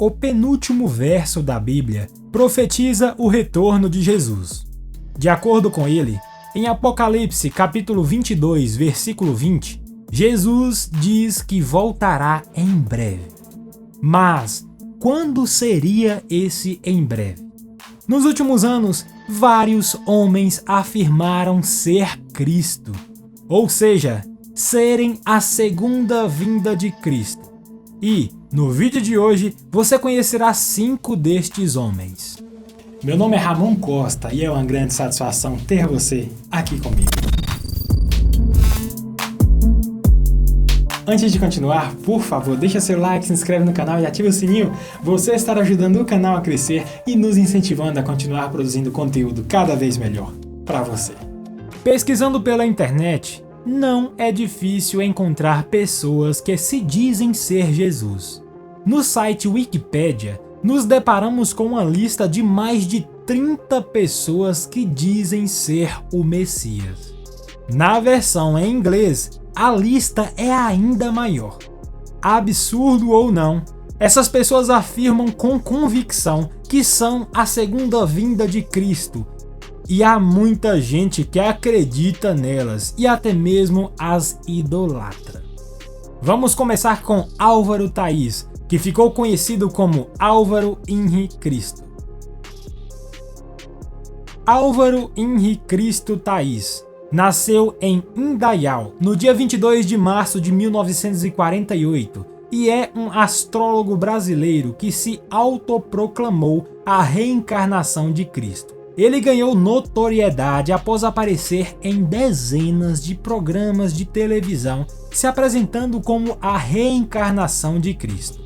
O penúltimo verso da Bíblia profetiza o retorno de Jesus. De acordo com ele, em Apocalipse capítulo 22, versículo 20, Jesus diz que voltará em breve. Mas quando seria esse em breve? Nos últimos anos, vários homens afirmaram ser Cristo, ou seja, serem a segunda vinda de Cristo. E, no vídeo de hoje, você conhecerá 5 destes homens. Meu nome é Ramon Costa e é uma grande satisfação ter você aqui comigo. Antes de continuar, por favor, deixa seu like, se inscreve no canal e ativa o sininho. Você estará ajudando o canal a crescer e nos incentivando a continuar produzindo conteúdo cada vez melhor para você. Pesquisando pela internet, não é difícil encontrar pessoas que se dizem ser Jesus. No site Wikipedia, nos deparamos com uma lista de mais de 30 pessoas que dizem ser o Messias. Na versão em inglês, a lista é ainda maior. Absurdo ou não, essas pessoas afirmam com convicção que são a segunda vinda de Cristo. E há muita gente que acredita nelas e até mesmo as idolatra. Vamos começar com Álvaro Thaís, que ficou conhecido como Álvaro Henrique Cristo. Álvaro Henrique Cristo Thaís nasceu em Indaial no dia 22 de março de 1948 e é um astrólogo brasileiro que se autoproclamou a reencarnação de Cristo. Ele ganhou notoriedade após aparecer em dezenas de programas de televisão se apresentando como a reencarnação de Cristo.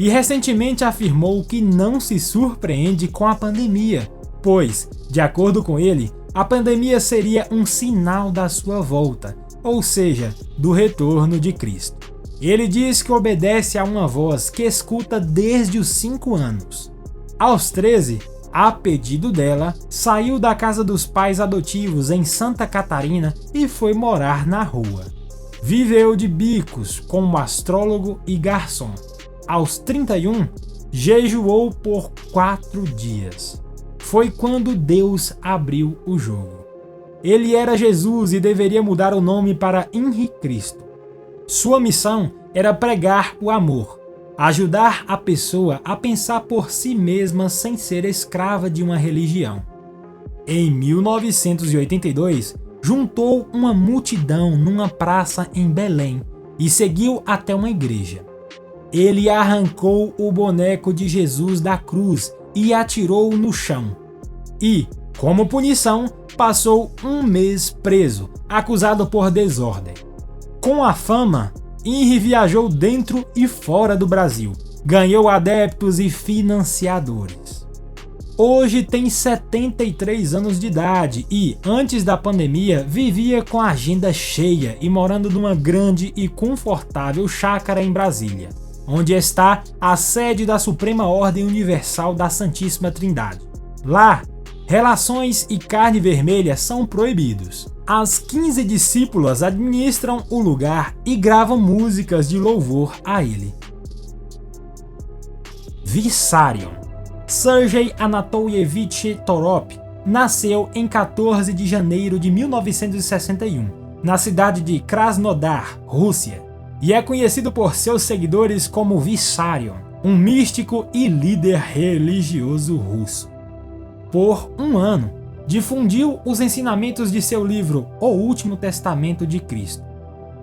E recentemente afirmou que não se surpreende com a pandemia, pois, de acordo com ele, a pandemia seria um sinal da sua volta, ou seja, do retorno de Cristo. Ele diz que obedece a uma voz que escuta desde os 5 anos. Aos 13, a pedido dela, saiu da casa dos pais adotivos em Santa Catarina e foi morar na rua. Viveu de bicos como astrólogo e garçom. Aos 31, jejuou por 4 dias. Foi quando Deus abriu o jogo. Ele era Jesus e deveria mudar o nome para Henrique Cristo. Sua missão era pregar o amor, ajudar a pessoa a pensar por si mesma sem ser escrava de uma religião. Em 1982, juntou uma multidão numa praça em Belém e seguiu até uma igreja. Ele arrancou o boneco de Jesus da cruz e atirou-o no chão. E, como punição, passou 1 mês preso, acusado por desordem. Com a fama, Henrique viajou dentro e fora do Brasil, ganhou adeptos e financiadores. Hoje tem 73 anos de idade e, antes da pandemia, vivia com a agenda cheia e morando numa grande e confortável chácara em Brasília, onde está a sede da Suprema Ordem Universal da Santíssima Trindade. Lá, relações e carne vermelha são proibidos. As 15 discípulas administram o lugar e gravam músicas de louvor a ele. Vissarion. Sergei Anatolyevich Torop nasceu em 14 de janeiro de 1961, na cidade de Krasnodar, Rússia, e é conhecido por seus seguidores como Vissarion, um místico e líder religioso russo. Por 1 ano, difundiu os ensinamentos de seu livro O Último Testamento de Cristo.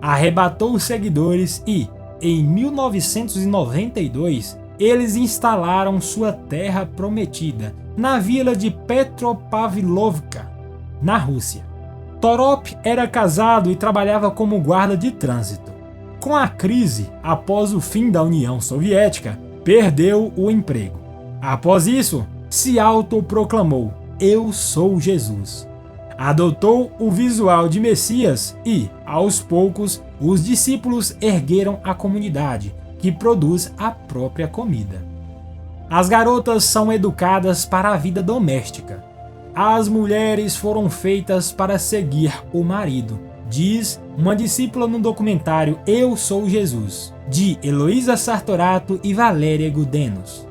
Arrebatou os seguidores e, em 1992, eles instalaram sua terra prometida na vila de Petropavlovka, na Rússia. Torop era casado e trabalhava como guarda de trânsito. Com a crise após o fim da União Soviética, perdeu o emprego. Após isso, se autoproclamou: Eu sou Jesus. Adotou o visual de Messias e, aos poucos, os discípulos ergueram a comunidade, que produz a própria comida. As garotas são educadas para a vida doméstica. As mulheres foram feitas para seguir o marido, diz uma discípula no documentário Eu Sou Jesus, de Heloísa Sartorato e Valéria Gudenos.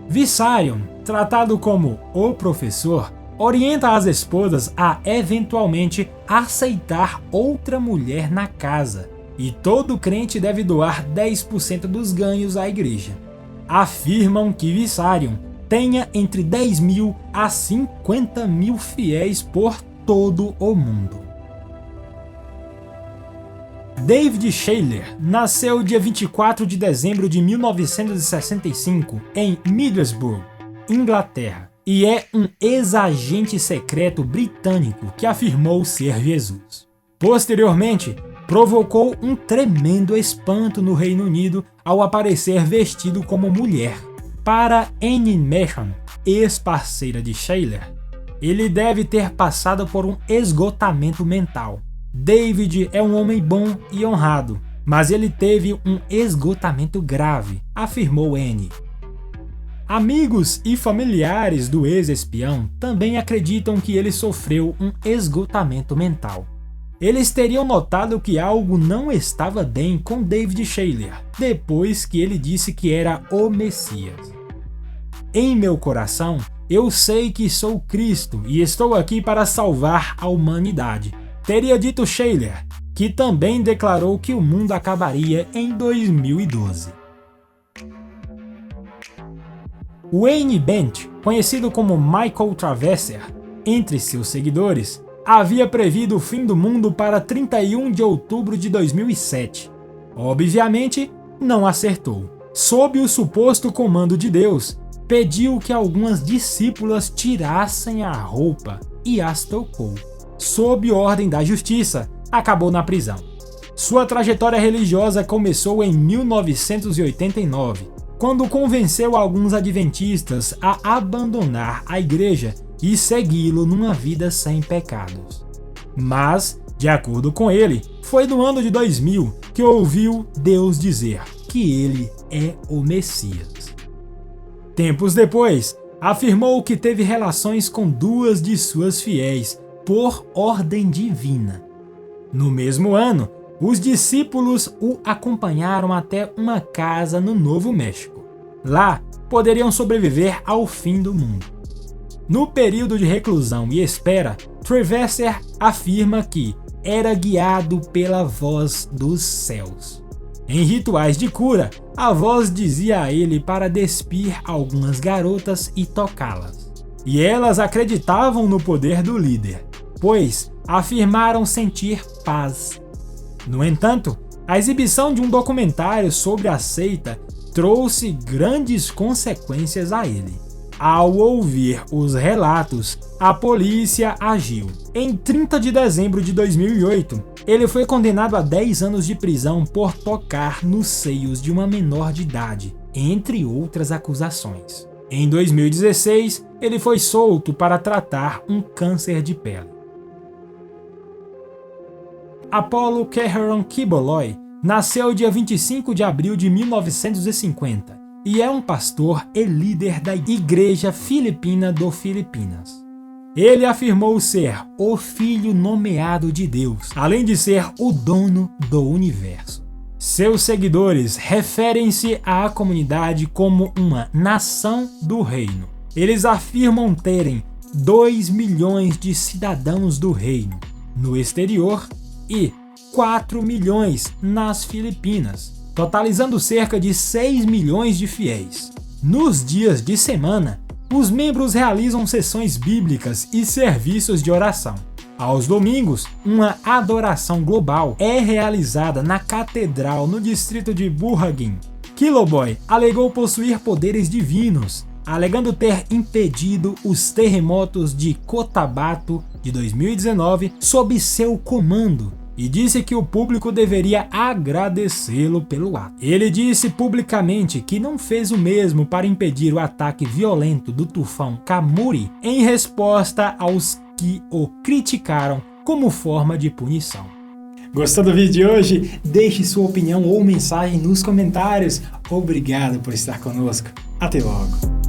Visarion, tratado como o professor, orienta as esposas a eventualmente aceitar outra mulher na casa, e todo crente deve doar 10% dos ganhos à igreja. Afirmam que Visarion tenha entre 10 mil a 50 mil fiéis por todo o mundo. David Shayler nasceu dia 24 de dezembro de 1965 em Middlesbrough, Inglaterra, e é um ex-agente secreto britânico que afirmou ser Jesus. Posteriormente, provocou um tremendo espanto no Reino Unido ao aparecer vestido como mulher. Para Anne Masham, ex-parceira de Shayler, ele deve ter passado por um esgotamento mental. David é um homem bom e honrado, mas ele teve um esgotamento grave, afirmou Anne. Amigos e familiares do ex-espião também acreditam que ele sofreu um esgotamento mental. Eles teriam notado que algo não estava bem com David Shayler, depois que ele disse que era o Messias. Em meu coração, eu sei que sou Cristo e estou aqui para salvar a humanidade, teria dito Shayler, que também declarou que o mundo acabaria em 2012. Wayne Bent, conhecido como Michael Traverser, entre seus seguidores, havia previsto o fim do mundo para 31 de outubro de 2007. Obviamente, não acertou. Sob o suposto comando de Deus, pediu que algumas discípulas tirassem a roupa e as tocou. Sob ordem da justiça, acabou na prisão. Sua trajetória religiosa começou em 1989, quando convenceu alguns adventistas a abandonar a igreja e segui-lo numa vida sem pecados. Mas, de acordo com ele, foi no ano de 2000 que ouviu Deus dizer que ele é o Messias. Tempos depois, afirmou que teve relações com duas de suas fiéis por ordem divina. No mesmo ano, os discípulos o acompanharam até uma casa no Novo México. Lá, poderiam sobreviver ao fim do mundo. No período de reclusão e espera, Traverser afirma que era guiado pela voz dos céus. Em rituais de cura, a voz dizia a ele para despir algumas garotas e tocá-las. E elas acreditavam no poder do líder, pois afirmaram sentir paz. No entanto, a exibição de um documentário sobre a seita trouxe grandes consequências a ele. Ao ouvir os relatos, a polícia agiu. Em 30 de dezembro de 2008, ele foi condenado a 10 anos de prisão por tocar nos seios de uma menor de idade, entre outras acusações. Em 2016, ele foi solto para tratar um câncer de pele. Apollo Keharon Kiboloy nasceu dia 25 de abril de 1950 e é um pastor e líder da Igreja Filipina do Filipinas. Ele afirmou ser o Filho nomeado de Deus, além de ser o dono do universo. Seus seguidores referem-se à comunidade como uma nação do reino. Eles afirmam terem 2 milhões de cidadãos do reino no exterior e 4 milhões nas Filipinas, totalizando cerca de 6 milhões de fiéis. Nos dias de semana, os membros realizam sessões bíblicas e serviços de oração. Aos domingos, uma adoração global é realizada na catedral no distrito de Burhagin. Kiloboy alegou possuir poderes divinos, alegando ter impedido os terremotos de Cotabato de 2019 sob seu comando, e disse que o público deveria agradecê-lo pelo ato. Ele disse publicamente que não fez o mesmo para impedir o ataque violento do tufão Kamuri em resposta aos que o criticaram como forma de punição. Gostou do vídeo de hoje? Deixe sua opinião ou mensagem nos comentários. Obrigado por estar conosco. Até logo!